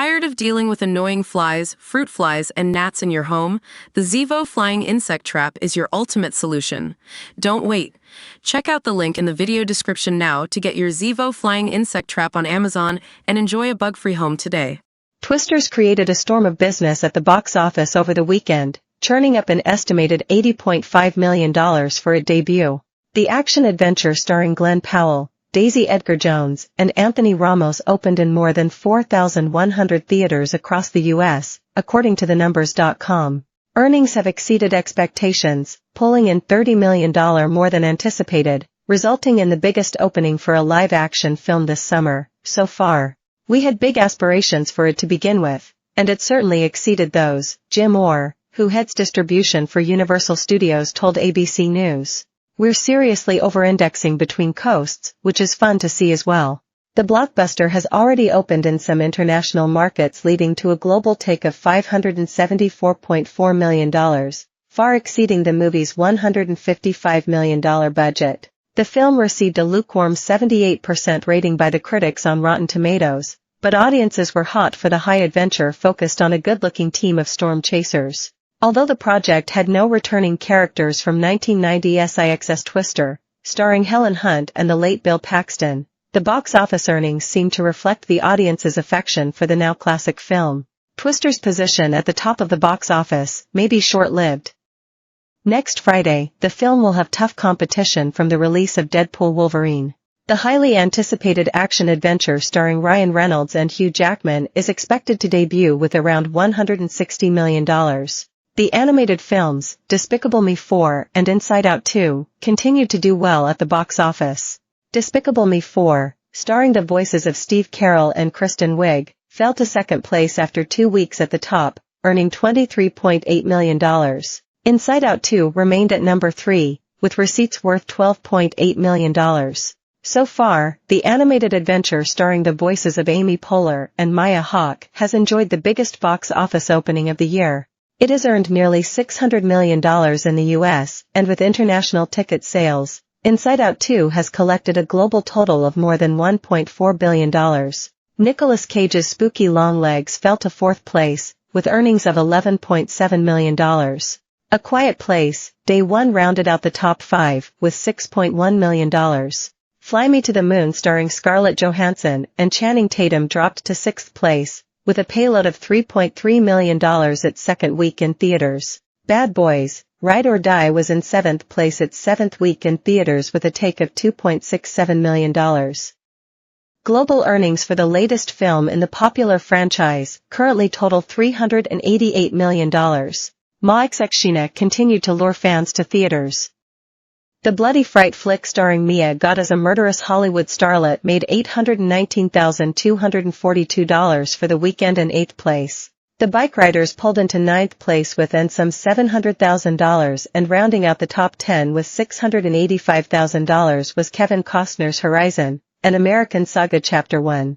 Tired of dealing with annoying flies, fruit flies, and gnats in your home? The Zevo Flying Insect Trap is your ultimate solution. Don't wait. Check out the link in the video description now to get your Zevo Flying Insect Trap on Amazon and enjoy a bug-free home today. Twisters created a storm of business at the box office over the weekend, churning up an estimated $80.5 million for its debut. The action-adventure starring Glenn Powell, Daisy Edgar-Jones, and Anthony Ramos opened in more than 4,100 theaters across the U.S., according to thenumbers.com. Earnings have exceeded expectations, pulling in $30 million more than anticipated, resulting in the biggest opening for a live-action film this summer, so far. We had big aspirations for it to begin with, and it certainly exceeded those, Jim Orr, who heads distribution for Universal Studios, told ABC News. We're seriously over-indexing between coasts, which is fun to see as well. The blockbuster has already opened in some international markets, leading to a global take of $574.4 million, far exceeding the movie's $155 million budget. The film received a lukewarm 78% rating by the critics on Rotten Tomatoes, but audiences were hot for the high adventure focused on a good-looking team of storm chasers. Although the project had no returning characters from 1990's IXS Twister, starring Helen Hunt and the late Bill Paxton, the box office earnings seemed to reflect the audience's affection for the now classic film. Twister's position at the top of the box office may be short-lived. Next Friday, the film will have tough competition from the release of Deadpool Wolverine. The highly anticipated action-adventure starring Ryan Reynolds and Hugh Jackman is expected to debut with around $160 million. The animated films, Despicable Me 4 and Inside Out 2, continued to do well at the box office. Despicable Me 4, starring the voices of Steve Carell and Kristen Wiig, fell to second place after 2 weeks at the top, earning $23.8 million. Inside Out 2 remained at number 3, with receipts worth $12.8 million. So far, the animated adventure starring the voices of Amy Poehler and Maya Hawke has enjoyed the biggest box office opening of the year. It has earned nearly $600 million in the U.S., and with international ticket sales, Inside Out 2 has collected a global total of more than $1.4 billion. Nicolas Cage's Spooky Longlegs fell to fourth place, with earnings of $11.7 million. A Quiet Place, Day 1 rounded out the top 5, with $6.1 million. Fly Me to the Moon starring Scarlett Johansson and Channing Tatum dropped to sixth place, with a payload of $3.3 million its second week in theaters. Bad Boys, Ride or Die was in seventh place its seventh week in theaters with a take of $2.67 million. Global earnings for the latest film in the popular franchise currently total $388 million. Ma Xexxina continued to lure fans to theaters. The bloody fright flick starring Mia Goth as a murderous Hollywood starlet made $819,242 for the weekend in 8th place. The Bike Riders pulled into 9th place with some $700,000, and rounding out the top 10 with $685,000 was Kevin Costner's Horizon, an American Saga Chapter 1.